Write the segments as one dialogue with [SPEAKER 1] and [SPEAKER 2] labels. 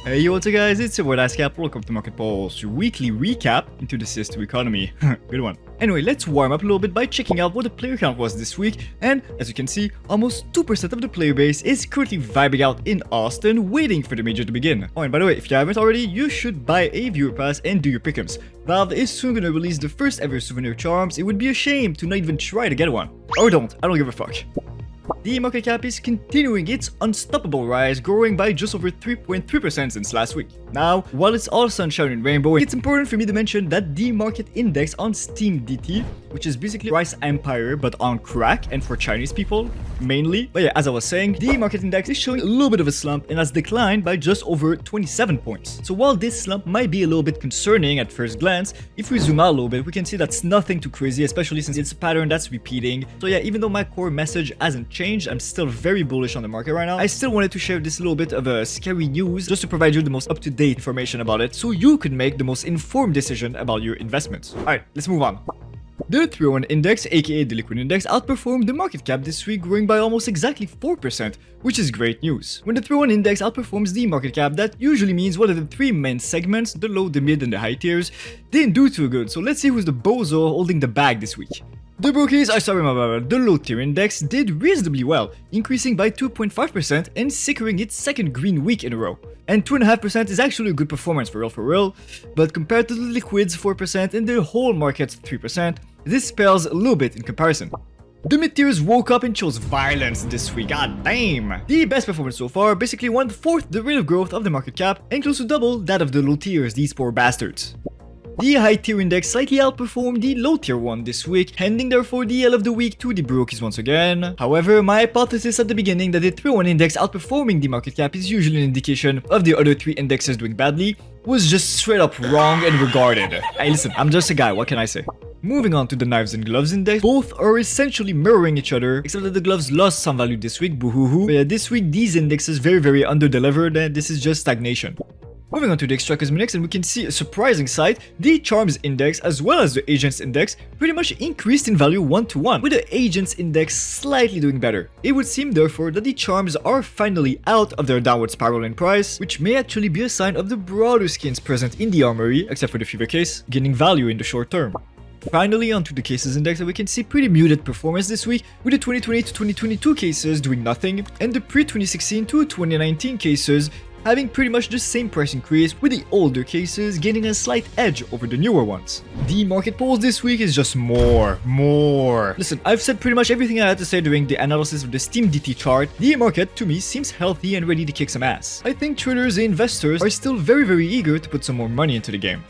[SPEAKER 1] Hey yo, what's up guys, it's your boy Dadscap. Welcome to Market Pulse weekly recap into the CS2 economy. Good one. Anyway, let's warm up a little bit by checking out what the player count was this week, and as you can see, almost 2% of the player base is currently vibing out in Austin, waiting for the major to begin. Oh, and by the way, if you haven't already, you should buy a viewer pass and do your pick'ems. Valve is soon gonna release the first ever souvenir charms. It would be a shame to not even try to get one. Or don't, I don't give a fuck. The market cap is continuing its unstoppable rise, growing by just over 3.3% since last week. Now, while it's all sunshine and rainbow, it's important for me to mention that the market index on Steam DT, which is basically Rice Empire but on crack and for Chinese people, mainly. But yeah, as I was saying, the market index is showing a little bit of a slump and has declined by just over 27 points. So while this slump might be a little bit concerning at first glance, if we zoom out a little bit, we can see that's nothing too crazy, especially since it's a pattern that's repeating. So yeah, even though my core message hasn't changed, I'm still very bullish on the market right now. I still wanted to share this little bit of a scary news just to provide you the most up-to-date information about it so you could make the most informed decision about your investments. Alright, let's move on. The 301 index, aka the liquid index, outperformed the market cap this week, growing by almost exactly 4%, which is great news. When the 301 index outperforms the market cap, that usually means one of the three main segments, the low, the mid, and the high tiers, didn't do too good. So let's see who's the bozo holding the bag this week. The brokies, the low tier index did reasonably well, increasing by 2.5% and securing its second green week in a row. And 2.5% is actually a good performance for real, but compared to the liquids 4% and the whole market's 3%, this pales a little bit in comparison. The mid tiers woke up and chose violence this week, god damn! The best performance so far, basically 1/4 the rate of growth of the market cap and close to double that of the low tiers, these poor bastards. The high tier index slightly outperformed the low tier one this week, handing therefore the L of the week to the brokies once again. However, my hypothesis at the beginning that the 301 index outperforming the market cap is usually an indication of the other three indexes doing badly was just straight up wrong and regarded. Hey listen, I'm just a guy, what can I say? Moving on to the knives and gloves index, both are essentially mirroring each other, except that the gloves lost some value this week, boo-hoo-hoo. But yeah, this week these indexes very under-delivered and this is just stagnation. Moving on to the extractors index, and we can see a surprising sight, the charms index as well as the agents index pretty much increased in value 1-to-1, with the agents index slightly doing better. It would seem therefore that the charms are finally out of their downward spiral in price, which may actually be a sign of the broader skins present in the armory, except for the fever case, gaining value in the short term. Finally, onto the cases index, and we can see pretty muted performance this week, with the 2020 to 2022 cases doing nothing, and the pre-2016 to 2019 cases having pretty much the same price increase, with the older cases gaining a slight edge over the newer ones. The market pulse this week is just more. Listen, I've said pretty much everything I had to say during the analysis of the Steam DT chart. The market, to me, seems healthy and ready to kick some ass. I think traders and investors are still very eager to put some more money into the game.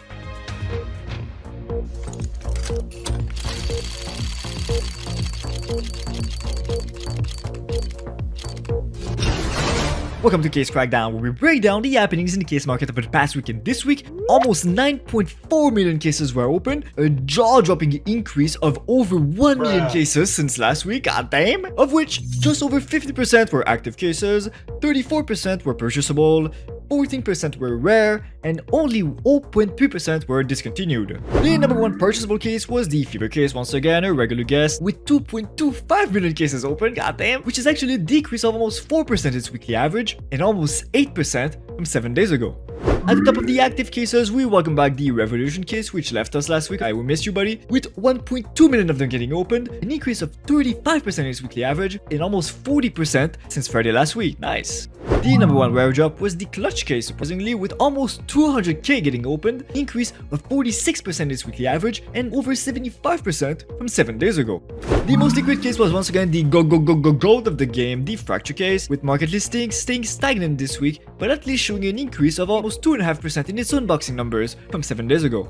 [SPEAKER 1] Welcome to Case Crackdown, where we break down the happenings in the case market over the past weekend. This week, almost 9.4 million cases were opened, a jaw-dropping increase of over 1 million cases since last week, goddamn, of which just over 50% were active cases, 34% were purchasable, 14% were rare, and only 0.3% were discontinued. The number one purchasable case was the fever case, once again a regular guest, with 2.25 million cases open, goddamn, which is actually a decrease of almost 4% its weekly average, and almost 8% from 7 days ago. At the top of the active cases, we welcome back the Revolution case, which left us last week. I will miss you, buddy. With 1.2 million of them getting opened, an increase of 35% in its weekly average, and almost 40% since Friday last week. Nice. The number one rare drop was the Clutch case, surprisingly, with almost 200k getting opened, an increase of 46% in its weekly average, and over 75% from 7 days ago. The most liquid case was once again the gold of the game, the Fracture case, with market listings staying stagnant this week, but at least showing an increase of almost 2.5% in its unboxing numbers from 7 days ago.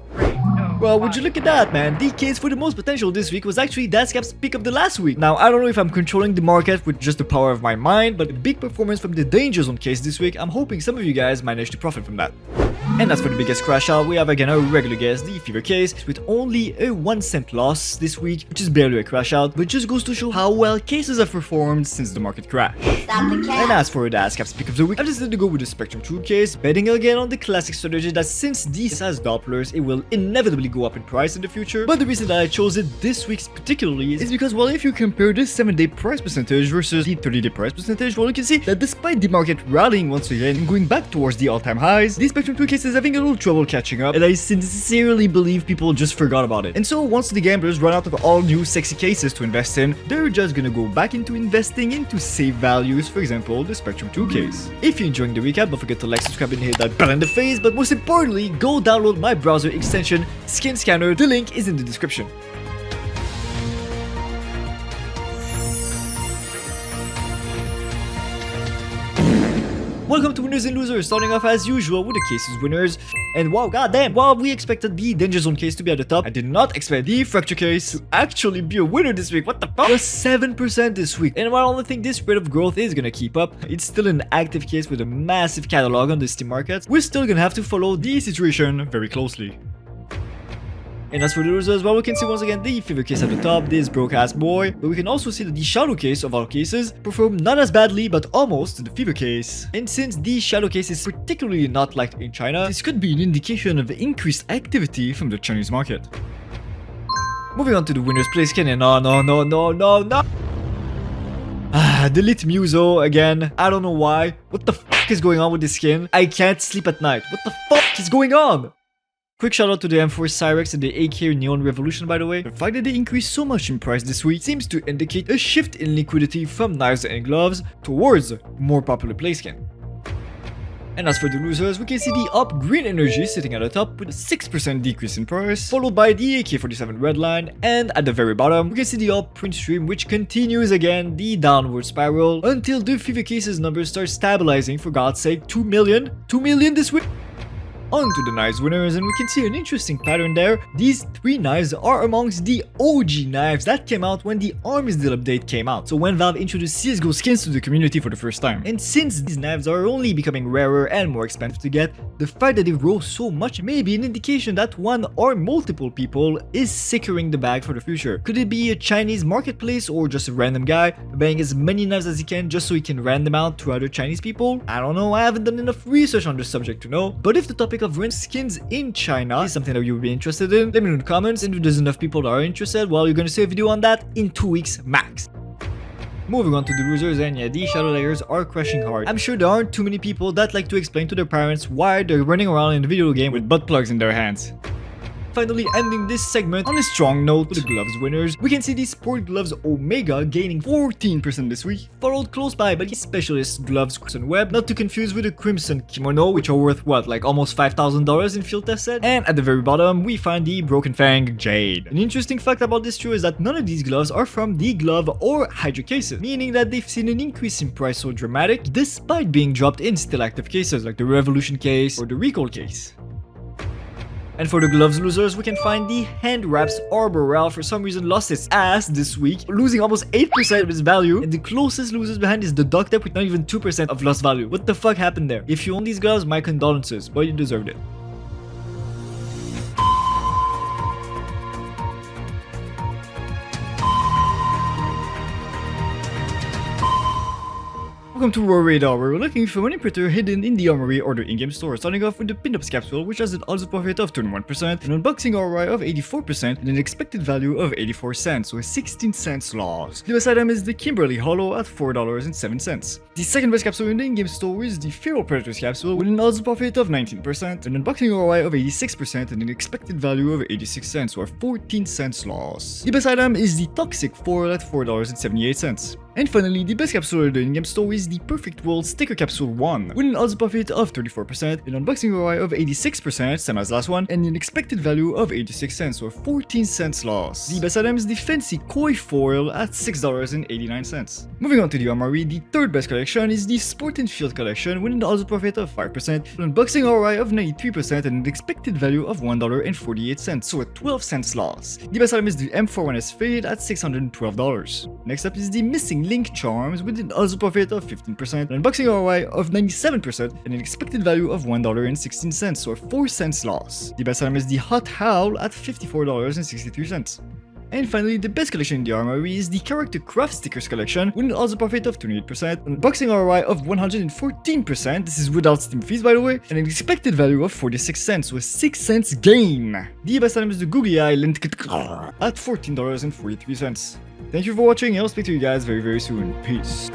[SPEAKER 1] Well, would you look at that, man? The case for the most potential this week was actually Dadscap's pick of the last week. Now, I don't know if I'm controlling the market with just the power of my mind, but a big performance from the Danger Zone case this week. I'm hoping some of you guys managed to profit from that. And as for the biggest crash out, we have again our regular guest, the Fever case, with only a 1 cent loss this week, which is barely a crash out, but just goes to show how well cases have performed since the market crash. And as for the Dadscap pick of the week, I decided to go with the Spectrum True case, betting again on the classic strategy that since this has Dopplers, it will inevitably go up in price in the future. But the reason that I chose it this week particularly is because, well, if you compare the 7-day price percentage versus the 30-day price percentage, well, you can see that despite the market rallying once again and going back towards the all-time highs, the Spectrum True case is having a little trouble catching up, and I sincerely believe people just forgot about it. And so once the gamblers run out of all new sexy cases to invest in, they're just gonna go back into investing into safe values, for example, the Spectrum 2 case. If you're enjoying the recap, don't forget to like, subscribe, and hit that bell in the face, but most importantly, go download my browser extension, SkinScanner. The link is in the description. Welcome to Winners and Losers, starting off as usual with the cases winners. And wow, goddamn, while we expected the Danger Zone case to be at the top, I did not expect the Fracture case to actually be a winner this week. What the fuck? Plus 7% this week. And while I don't think this rate of growth is gonna keep up, it's still an active case with a massive catalog on the Steam market. We're still gonna have to follow the situation very closely. And as for the losers, well, we can see once again the Fever case at the top, this broke ass boy, but we can also see that the Shadow case of all cases performed not as badly but almost to the Fever case. And since the Shadow case is particularly not liked in China, this could be an indication of increased activity from the Chinese market. Moving on to the winner's place skin, and no. Delete Muso again. I don't know why. What the fuck is going on with this skin? I can't sleep at night. What the fuck is going on? Quick shout out to the M4 Cyrex and the AK Neon Revolution, by the way. The fact that they increased so much in price this week seems to indicate a shift in liquidity from knives and gloves towards more popular play skin. And as for the losers, we can see the Up Green Energy sitting at the top with a 6% decrease in price, followed by the AK-47 Redline, and at the very bottom, we can see the Up Print Stream, which continues again the downward spiral until the Fever cases numbers start stabilizing. For God's sake, 2 million this week. On to the knives winners, and we can see an interesting pattern there. These 3 knives are amongst the OG knives that came out when the Armistice update came out, so when Valve introduced CSGO skins to the community for the first time. And since these knives are only becoming rarer and more expensive to get, the fact that they rose so much may be an indication that one or multiple people is securing the bag for the future. Could it be a Chinese marketplace or just a random guy buying as many knives as he can just so he can rent them out to other Chinese people? I don't know, I haven't done enough research on this subject to know, but if the topic of rent skins in China is something that you would be interested in, let me know in the comments, and if there's enough people that are interested, well, you're gonna see a video on that in 2 weeks max. Moving on to the losers, and yeah, these shadow layers are crushing hard. I'm sure there aren't too many people that like to explain to their parents why they're running around in the video game with butt plugs in their hands. Finally ending this segment on a strong note with the gloves winners, we can see the Sport Gloves Omega gaining 14% this week, followed close by the Specialist Gloves Crimson Web, not to confuse with the Crimson Kimono, which are worth what, like almost $5,000 in field test set. And at the very bottom we find the Broken Fang Jade. An interesting fact about this too is that none of these gloves are from the glove or Hydra cases, meaning that they've seen an increase in price so dramatic despite being dropped in still active cases like the Revolution case or the Recall case. And for the gloves losers, we can find the Hand Wraps Arboreal for some reason lost its ass this week, losing almost 8% of its value, and the closest losers behind is the Duct with not even 2% of lost value. What the fuck happened there? If you own these gloves, my condolences, but you deserved it. Welcome to ROI Radar, where we're looking for an imprinter hidden in the armory or the in-game store, starting off with the pinups capsule, which has an odds profit of 21%, an unboxing ROI of 84%, and an expected value of 84 cents, so a 16 cents loss. The best item is the Kimberly Hollow at $4.07. The second best capsule in the in-game store is the Feral Predators capsule, with an odds profit of 19%, an unboxing ROI of 86%, and an expected value of 86 cents, or a 14 cents loss. The best item is the Toxic Foil at $4.78. And finally, the best capsule in the in-game store is the Perfect World Sticker Capsule 1, with an odds profit of 34%, an unboxing ROI of 86%, same as last one, and an expected value of 86 cents, or 14 cents loss. The best item is the Fancy Koi Foil at $6.89. Moving on to the armory, the third best collection is the Sport and Field collection, with an odds profit of 5%, an unboxing ROI of 93%, and an expected value of $1.48, so a 12 cents loss. The best item is the M41S Fade at $612. Next up is the Missing Unboxing Link Charms with an odds profit of 15%, an unboxing ROI of 97%, and an expected value of $1.16, or 4 cents loss. The best item is the Hot Howl at $54.63. And finally, the best collection in the armory is the Character Craft Stickers collection with an odds profit of 28%, an unboxing ROI of 114%, this is without Steam fees by the way, and an expected value of 46 cents, with 6 cents gain. The best item is the Googly Eye Lint at $14.43. Thank you for watching, and I'll speak to you guys very soon. Peace.